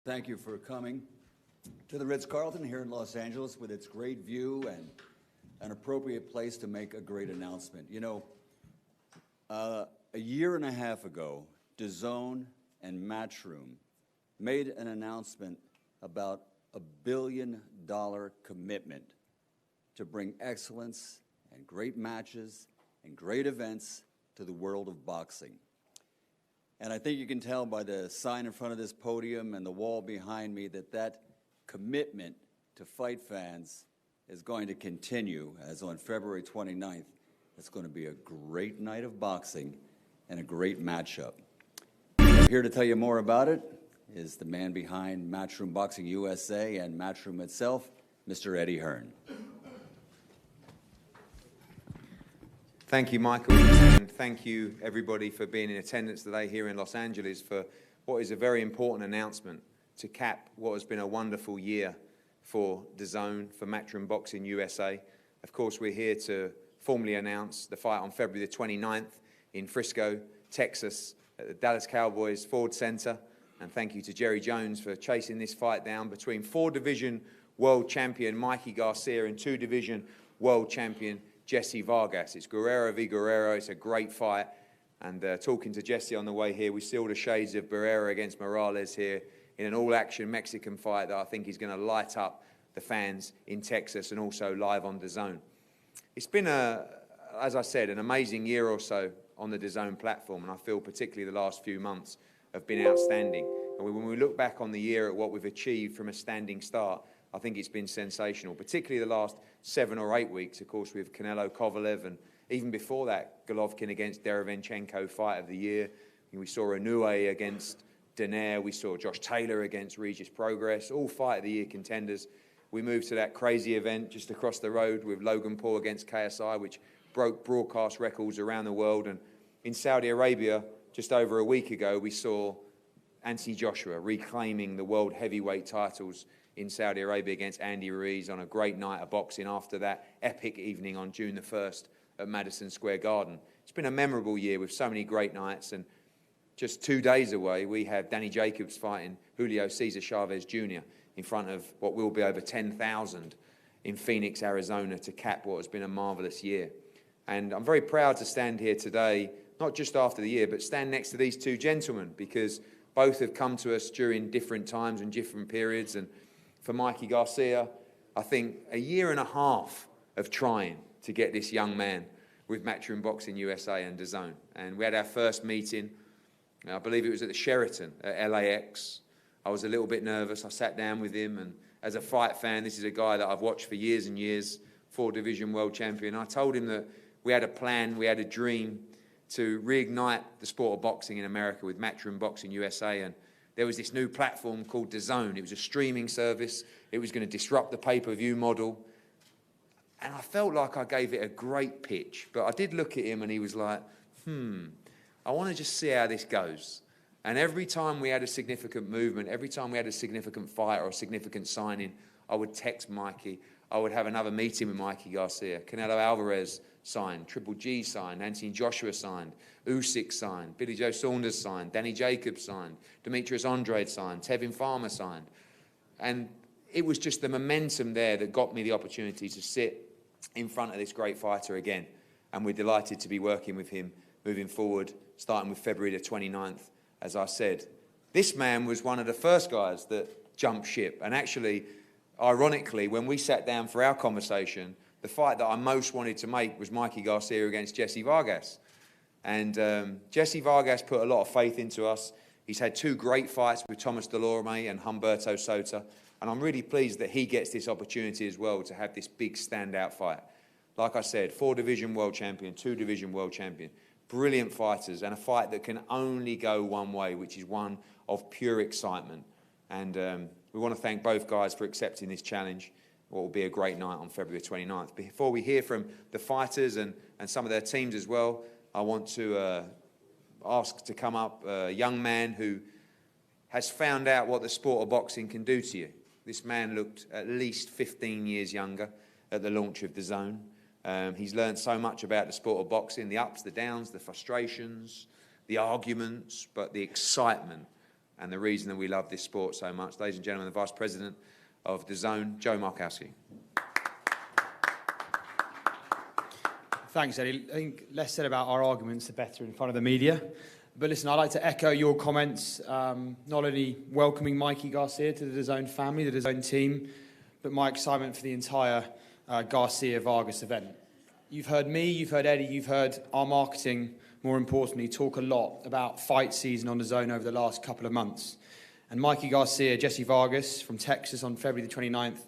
Thank you for coming to the Ritz-Carlton here in Los Angeles with its great view and an appropriate place to make a great announcement. You know, a year and a half ago, DAZN and Matchroom made an announcement about a $1 billion commitment to bring excellence and great matches and great events to the world of boxing. And I think you can tell by the sign in front of this podium and the wall behind me that that commitment to fight fans is going to continue, as on February 29th, it's going to be a great night of boxing and a great matchup. Here to tell you more about it is the man behind Matchroom Boxing USA and Matchroom itself, Mr. Eddie Hearn. Thank you, Michael, and thank you, everybody, for being in attendance today here in Los Angeles for what is a very important announcement to cap what has been a wonderful year for DAZN, for Matchroom Boxing USA. Of course, we're here to formally announce the fight on February the 29th in Frisco, Texas, at the Dallas Cowboys Ford Center. And thank you to Jerry Jones for chasing this fight down between 4-division world champion Mikey Garcia and 2-division world champion Jessie Vargas. It's Guerrero v. Guerrero. It's a great fight. And talking to Jessie on the way here, we see all the shades of Guerrero against Morales here in an all-action Mexican fight that I think is going to light up the fans in Texas and also live on DAZN. It's been, as I said, an amazing year or so on the DAZN platform, and I feel particularly the last few months have been outstanding. And when we look back on the year at what we've achieved from a standing start, I think it's been sensational, particularly the last 7 or 8 weeks, of course, with Canelo Kovalev, and even before that, Golovkin against Derevyanchenko fight of the year. We saw Inoue against Donaire. We saw Josh Taylor against Regis Progress, all fight of the year contenders. We moved to that crazy event just across the road with Logan Paul against KSI, which broke broadcast records around the world. And in Saudi Arabia, just over a week ago, we saw Anthony Joshua reclaiming the world heavyweight titles in Saudi Arabia against Andy Ruiz on a great night of boxing after that epic evening on June the 1st at Madison Square Garden. It's been a memorable year with so many great nights, and just 2 days away, we have Danny Jacobs fighting Julio Cesar Chavez Jr. in front of what will be over 10,000 in Phoenix, Arizona, to cap what has been a marvelous year. And I'm very proud to stand here today, not just after the year, but stand next to these two gentlemen, because both have come to us during different times and different periods. And for Mikey Garcia, I think a year and a half of trying to get this young man with Matchroom Boxing USA and DAZN. And we had our first meeting, I believe it was at the Sheraton at LAX. I was a little bit nervous. I sat down with him, and as a fight fan, this is a guy that I've watched for years and years, 4-division world champion. I told him that we had a plan, we had a dream to reignite the sport of boxing in America with Matchroom Boxing USA. And there was this new platform called DAZN. It was a streaming service. It was going to disrupt the pay-per-view model. And I felt like I gave it a great pitch. But I did look at him, and he was like, I want to just see how this goes. And every time we had a significant movement, every time we had a significant fight or a significant signing, I would text Mikey. I would have another meeting with Mikey Garcia. Canelo Alvarez signed, Triple G signed, Anthony Joshua signed, Usyk signed, Billy Joe Saunders signed, Danny Jacobs signed, Demetrius Andrade signed, Tevin Farmer signed. And it was just the momentum there that got me the opportunity to sit in front of this great fighter again. And we're delighted to be working with him moving forward, starting with February the 29th, as I said. This man was one of the first guys that jumped ship. And actually, ironically, when we sat down for our conversation, the fight that I most wanted to make was Mikey Garcia against Jessie Vargas. And Jessie Vargas put a lot of faith into us. He's had 2 great fights with Thomas Delorme and Humberto Sota. And I'm really pleased that he gets this opportunity as well to have this big standout fight. Like I said, 4-division world champion, 2-division world champion. Brilliant fighters, and a fight that can only go one way, which is one of pure excitement. And we want to thank both guys for accepting this challenge. What will be a great night on February 29th. Before we hear from the fighters and some of their teams as well, I want to ask to come up a young man who has found out what the sport of boxing can do to you. This man looked at least 15 years younger at the launch of DAZN. He's learned so much about the sport of boxing, the ups, the downs, the frustrations, the arguments, but the excitement and the reason that we love this sport so much. Ladies and gentlemen, the Vice President of DAZN, Joe Markowski. Thanks, Eddie. I think less said about our arguments, the better in front of the media. But listen, I'd like to echo your comments, not only welcoming Mikey Garcia to the DAZN family, the DAZN team, but my excitement for the entire Garcia Vargas event. You've heard me, you've heard Eddie, you've heard our marketing, more importantly, talk a lot about fight season on DAZN over the last couple of months. And Mikey Garcia, Jessie Vargas from Texas on February the 29th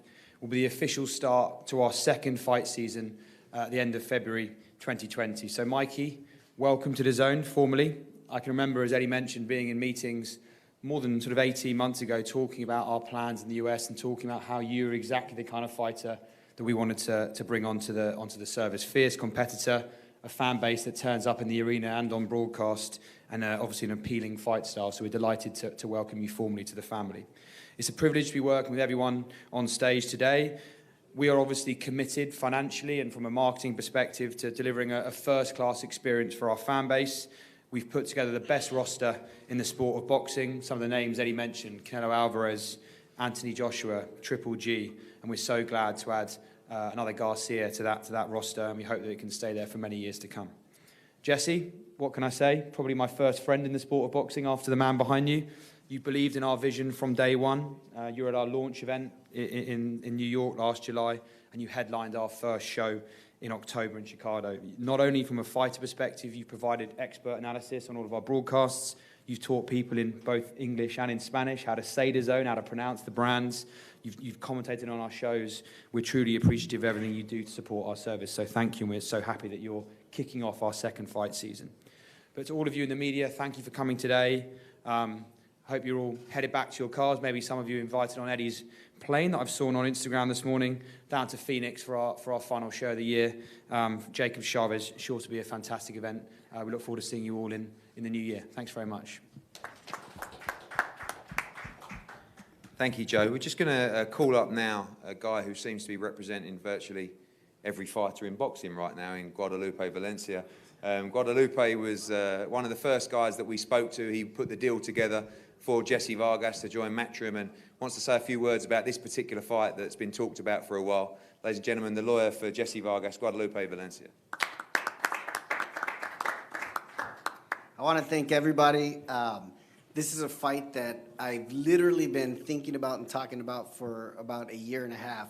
will be the official start to our second fight season at the end of February 2020. So Mikey, welcome to DAZN formally. I can remember, as Eddie mentioned, being in meetings more than sort of 18 months ago, talking about our plans in the US and talking about how you were exactly the kind of fighter that we wanted to bring onto the service. Fierce competitor, a fan base that turns up in the arena and on broadcast, and obviously an appealing fight style. So we're delighted to welcome you formally to the family. It's a privilege to be working with everyone on stage today. We are obviously committed financially and from a marketing perspective to delivering a first-class experience for our fan base. We've put together the best roster in the sport of boxing. Some of the names Eddie mentioned, Canelo Alvarez, Anthony Joshua, Triple G, and we're so glad to add another Garcia to that roster, and we hope that it can stay there for many years to come. Jesse, what can I say? Probably my first friend in the sport of boxing after the man behind you. You believed in our vision from day one. You were at our launch event in New York last July, and you headlined our first show in October in Chicago. Not only from a fighter perspective, you provided expert analysis on all of our broadcasts. You've taught people in both English and in Spanish how to say DAZN, how to pronounce the brands. You've commentated on our shows. We're truly appreciative of everything you do to support our service. So thank you, and we're so happy that you're kicking off our second fight season. But to all of you in the media, thank you for coming today. I hope you're all headed back to your cars. Maybe some of you invited on Eddie's plane that I've seen on Instagram this morning down to Phoenix for our final show of the year. Jacob Chavez, sure to be a fantastic event. We look forward to seeing you all in the new year. Thanks very much. Thank you, Joe. We're just going to call up now a guy who seems to be representing virtually every fighter in boxing right now in Guadalupe, Valencia. Guadalupe was one of the first guys that we spoke to. He put the deal together for Jessie Vargas to join Matchroom and wants to say a few words about this particular fight that's been talked about for a while. Ladies and gentlemen, the lawyer for Jessie Vargas, Guadalupe, Valencia. I want to thank everybody. This is a fight that I've literally been thinking about and talking about for about a year and a half.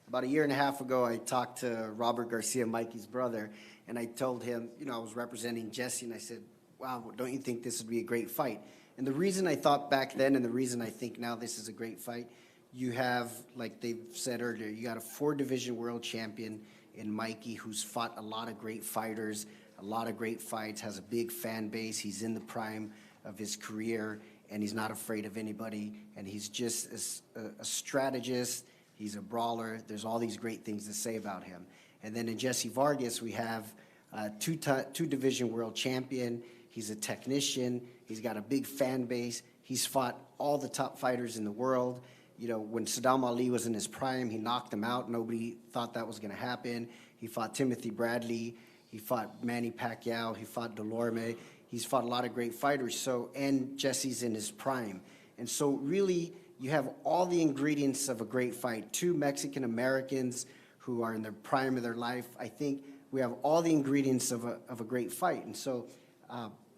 About a year and a half ago, I talked to Robert Garcia, Mikey's brother, and I told him, I was representing Jessie, and I said, wow, don't you think this would be a great fight? And the reason I thought back then and the reason I think now this is a great fight, you have, like they've said earlier, you got a 4-division world champion in Mikey who's fought a lot of great fighters, a lot of great fights, has a big fan base. He's in the prime of his career, and he's not afraid of anybody, and he's just a strategist. He's a brawler. There's all these great things to say about him. And then in Jessie Vargas, we have a 2-division world champion. He's a technician. He's got a big fan base. He's fought all the top fighters in the world. When Saddam Ali was in his prime, he knocked him out. Nobody thought that was going to happen. He fought Timothy Bradley. He fought Manny Pacquiao. He fought Delorme. He's fought a lot of great fighters. And Jesse's in his prime. And so really, you have all the ingredients of a great fight. 2 Mexican Americans who are in the prime of their life. I think we have all the ingredients of a great fight. And so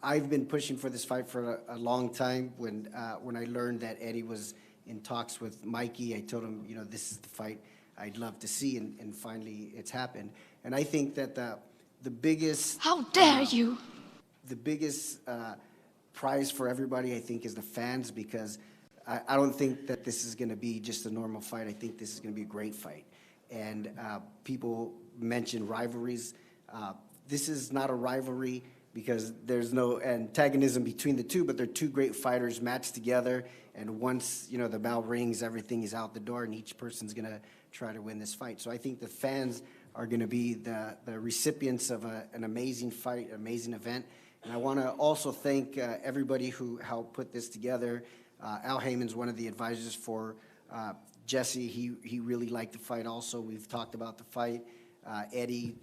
I've been pushing for this fight for a long time. When I learned that Eddie was in talks with Mikey, I told him, this is the fight I'd love to see, and finally it's happened. And I think that the biggest... How dare you! The biggest prize for everybody, I think, is the fans, because I don't think that this is going to be just a normal fight. I think this is going to be a great fight. And people mention rivalries. This is not a rivalry because there's no antagonism between the two, but they're 2 great fighters matched together. And once, the bell rings, everything is out the door, and each person's going to try to win this fight. So I think the fans are going to be the recipients of an amazing fight, amazing event. And I want to also thank everybody who helped put this together. Al Heyman's one of the advisors for Jessie. He really liked the fight also. We've talked about the fight. Eddie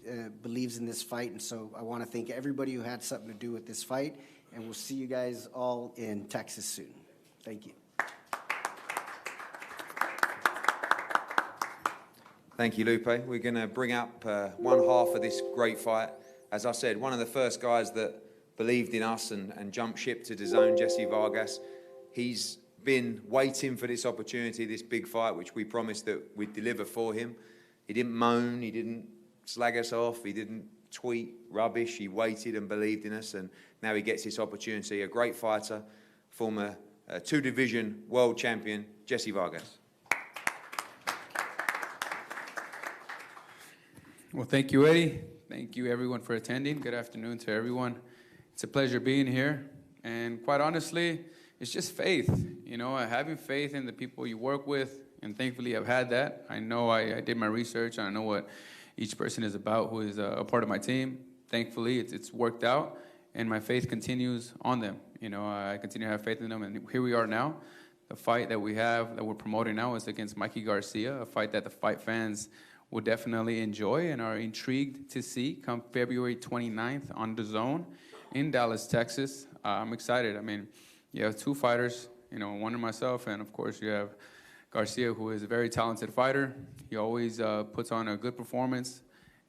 believes in this fight, and so I want to thank everybody who had something to do with this fight, and we'll see you guys all in Texas soon. Thank you. Thank you, Lupe. We're going to bring up one half of this great fight. As I said, one of the first guys that believed in us and jumped ship to DAZN, Jessie Vargas. He's been waiting for this opportunity, this big fight, which we promised that we'd deliver for him. He didn't moan, he didn't slag us off, he didn't tweet rubbish. He waited and believed in us, and now he gets this opportunity. A great fighter, former two-division world champion, Jessie Vargas. Well, thank you, Eddie. Thank you, everyone, for attending. Good afternoon to everyone. It's a pleasure being here. And quite honestly, it's just faith, you know, having faith in the people you work with. And thankfully, I've had that. I know I did my research. I know what each person is about who is a part of my team. Thankfully, it's worked out. And my faith continues on them. You know, I continue to have faith in them. And here we are now. The fight that we have, that we're promoting now, is against Mikey Garcia, a fight that the fight fans will definitely enjoy and are intrigued to see come February 29th on DAZN in Dallas, Texas. I'm excited. I mean, you have two fighters, you know, one and myself, and of course you have Garcia, who is a very talented fighter. He always puts on a good performance,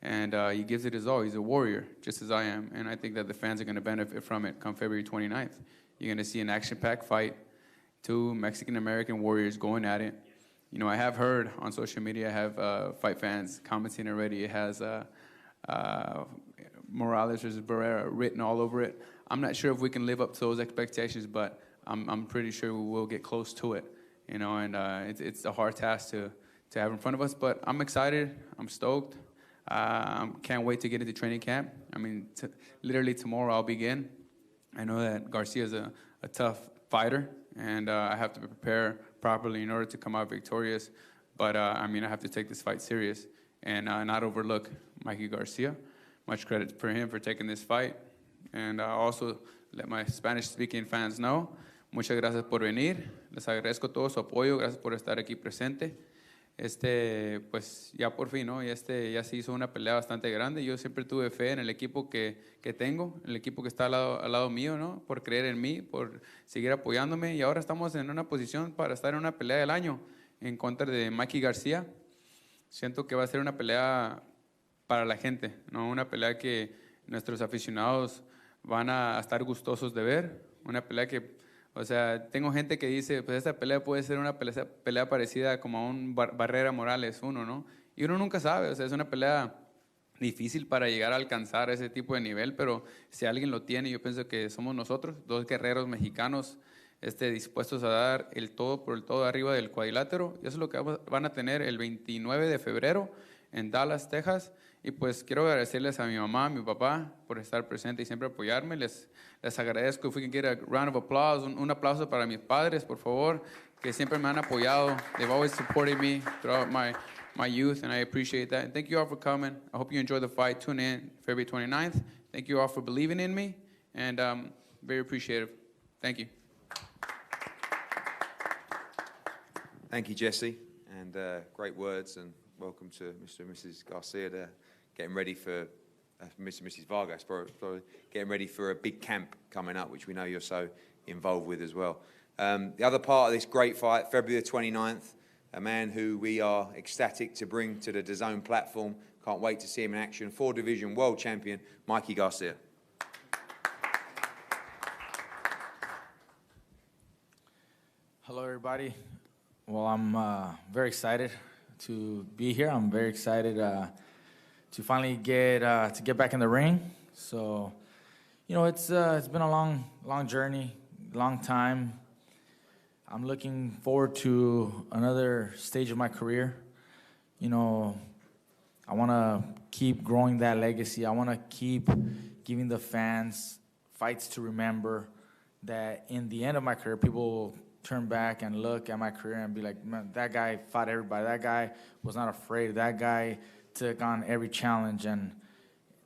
and he gives it his all. He's a warrior, just as I am, and I think that the fans are going to benefit from it come February 29th. You're going to see an action-packed fight, two Mexican-American warriors going at it. You know, I have heard on social media, I have fight fans commenting already. It has Morales versus Barrera written all over it. I'm not sure if we can live up to those expectations, but I'm pretty sure we will get close to it. You know, and it's a hard task to have in front of us. But I'm excited. I'm stoked. Can't wait to get into training camp. I mean, literally tomorrow I'll begin. I know that Garcia is a tough fighter, and I have to prepare properly in order to come out victorious. But, I mean, I have to take this fight serious and not overlook Mikey Garcia. Much credit for him for taking this fight. And also let my Spanish-speaking fans know, muchas gracias por venir. Les agradezco todo su apoyo. Gracias por estar aquí presente. Pues ya por fin, ¿no? Ya se hizo una pelea bastante grande. Yo siempre tuve fe en el equipo que tengo, el equipo que está al lado mío, ¿no? Por creer en mí, por seguir apoyándome. Y ahora estamos en una posición para estar en una pelea del año en contra de Mikey Garcia. Siento que va a ser una pelea para la gente, ¿no? Una pelea que nuestros aficionados van a estar gustosos de ver. Una pelea que, o sea, tengo gente que dice, pues esta pelea puede ser una pelea parecida como a un Barrera Morales 1, ¿no? Y uno nunca sabe, o sea, es una pelea difícil para llegar a alcanzar ese tipo de nivel, pero si alguien lo tiene, yo pienso que somos nosotros, dos guerreros mexicanos dispuestos a dar el todo por el todo arriba del cuadrilátero. Y eso es lo que van a tener el 29 de febrero en Dallas, Texas. Y pues quiero agradecerles a mi mamá, a mi papá, por estar presente y siempre apoyarme. Les agradezco. If we can get a round of applause, un aplauso para mis padres, por favor, que siempre me han apoyado. They've always supported me throughout my youth, and I appreciate that. And thank you all for coming. I hope you enjoy the fight. Tune in February 29th. Thank you all for believing in me, and very appreciative. Thank you. Thank you, Jessie, and great words, and welcome to Mr. and Mrs. Garcia. They're getting ready for Mr. and Mrs. Vargas, probably getting ready for a big camp coming up, which we know you're so involved with as well. The other part of this great fight, February the 29th, a man who we are ecstatic to bring to the DAZN platform. Can't wait to see him in action. 4-division world champion, Mikey Garcia. Hello, everybody. Well, I'm very excited to be here. I'm very excited to finally get back in the ring. So, you know, it's been a long journey, long time. I'm looking forward to another stage of my career. You know, I want to keep growing that legacy. I want to keep giving the fans fights to remember, that in the end of my career, people will turn back and look at my career and be like, man, that guy fought everybody. That guy was not afraid. That guy took on every challenge, and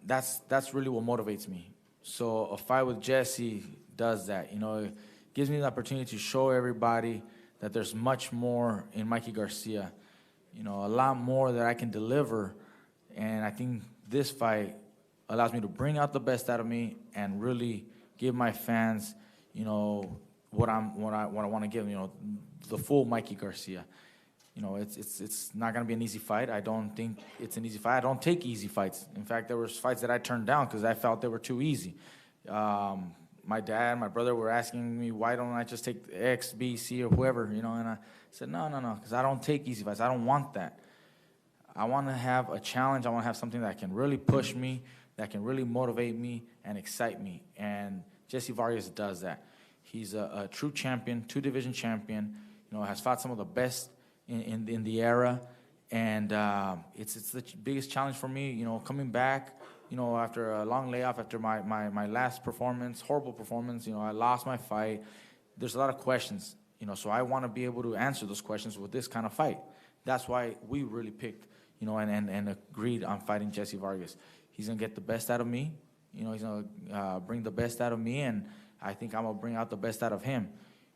that's really what motivates me. So a fight with Jessie does that. You know, it gives me the opportunity to show everybody that there's much more in Mikey Garcia. You know, a lot more that I can deliver, and I think this fight allows me to bring out the best out of me and really give my fans, you know, what I want to give, you know, the full Mikey Garcia. You know, it's not going to be an easy fight. I don't think it's an easy fight. I don't take easy fights. In fact, there was fights that I turned down because I felt they were too easy. My dad, my brother were asking me, why don't I just take X, B, C, or whoever, you know, and I said, no, because I don't take easy fights. I don't want that. I want to have a challenge. I want to have something that can really push me, that can really motivate me and excite me. And Jessie Vargas does that. He's a true champion, two-division champion, you know, has fought some of the best in the era. And it's the biggest challenge for me, you know, coming back, you know, after a long layoff, after my last performance, horrible performance, you know, I lost my fight. There's a lot of questions, you know, so I want to be able to answer those questions with this kind of fight. That's why we really picked, you know, and agreed on fighting Jessie Vargas. He's going to get the best out of me. You know, he's going to bring the best out of me, and I think I'm going to bring out the best out of him.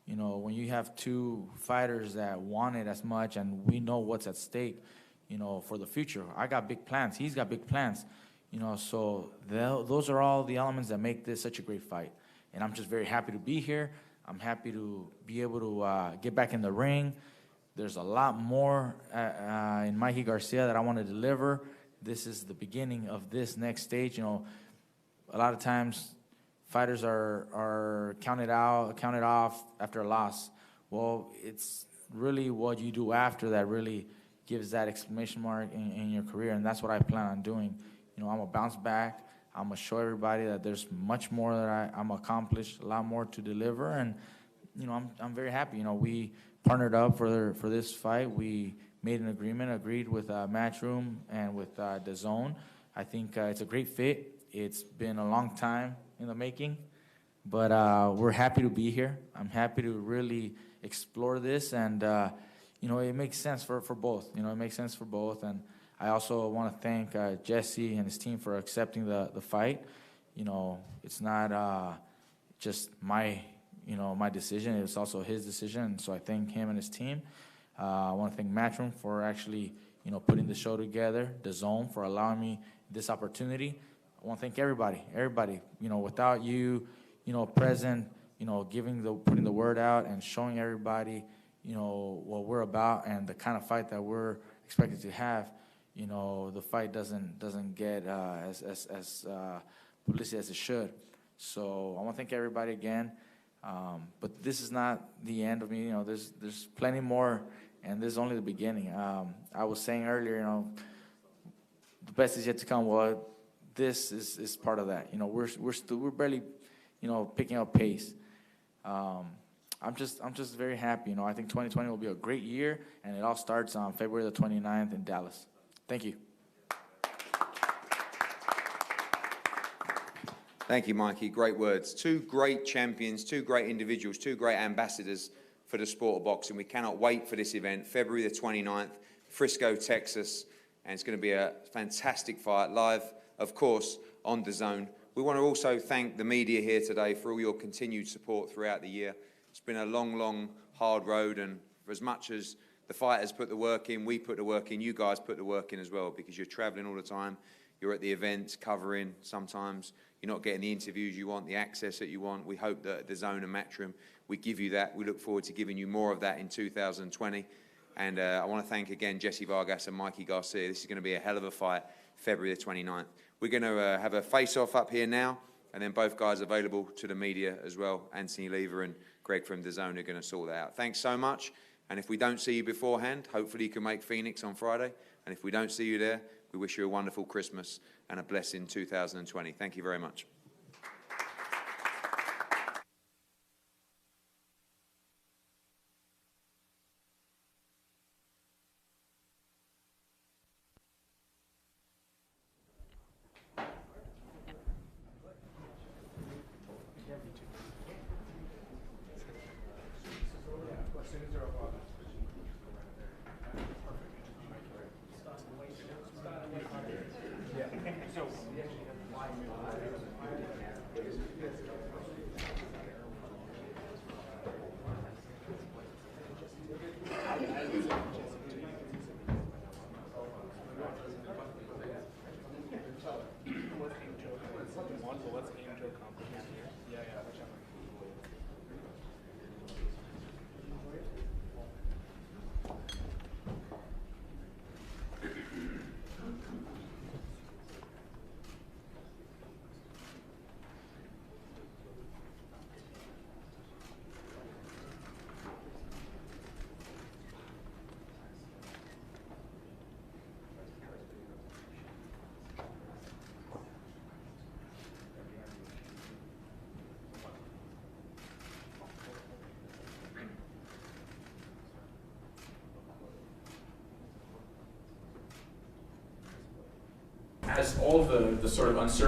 You know, when you have two fighters that want it as much and we know what's at stake, you know, for the future. I got big plans. He's got big plans. You know, so those are all the elements that make this such a great fight. And I'm just very happy to be here. I'm happy to be able to get back in the ring. There's a lot more in Mikey Garcia that I want to deliver. This is the beginning of this next stage. You know, a lot of times fighters are counted off after a loss. Well, it's really what you do after that really gives that exclamation mark in your career, and that's what I plan on doing. You know, I'm gonna bounce back. I'm gonna show everybody that there's much more that I'm accomplished, a lot more to deliver, and you know, I'm very happy. You know, we partnered up for this fight. We made an agreement, agreed with Matchroom and with DAZN. I think it's a great fit. It's been a long time in the making, but we're happy to be here. I'm happy to really explore this, and you know, it makes sense for both. You know, it makes sense for both, and I also want to thank Jesse and his team for accepting the fight. You know, it's not just my decision. It's also his decision, and so I thank him and his team. I want to thank Matchroom for actually, you know, putting the show together, DAZN for allowing me this opportunity. I want to thank everybody. You know, without you, you know, present, you know, putting the word out and showing everybody, you know, what we're about and the kind of fight that we're expected to have, you know, the fight doesn't get as publicity as it should. So I want to thank everybody again. But this is not the end of me. You know, there's plenty more, and this is only the beginning. I was saying earlier, you know, the best is yet to come. Well, this is part of that. You know, we're barely, you know, picking up pace. I'm just very happy. You know, I think 2020 will be a great year, and it all starts on February the 29th in Dallas. Thank you. Thank you, Mikey. Great words. Two great champions, two great individuals, two great ambassadors for the sport of boxing. We cannot wait for this event, February the 29th, Frisco, Texas, and it's going to be a fantastic fight, live, of course, on DAZN. We want to also thank the media here today for all your continued support throughout the year. It's been a long, hard road, and for as much as the fighters put the work in, we put the work in, you guys put the work in as well, because you're traveling all the time, you're at the events, covering sometimes, you're not getting the interviews you want, the access that you want. We hope that DAZN and Matchroom, we give you that. We look forward to giving you more of that in 2020. And I want to thank again Jessie Vargas and Mikey Garcia. This is going to be a hell of a fight, February the 29th. We're going to have a face-off up here now, and then both guys available to the media as well. Anthony Lever and Greg from DAZN are going to sort that out. Thanks so much. And if we don't see you beforehand, hopefully you can make Phoenix on Friday. And if we don't see you there, we wish you a wonderful Christmas and a blessed 2020. Thank you very much. has all the sort of uncertainty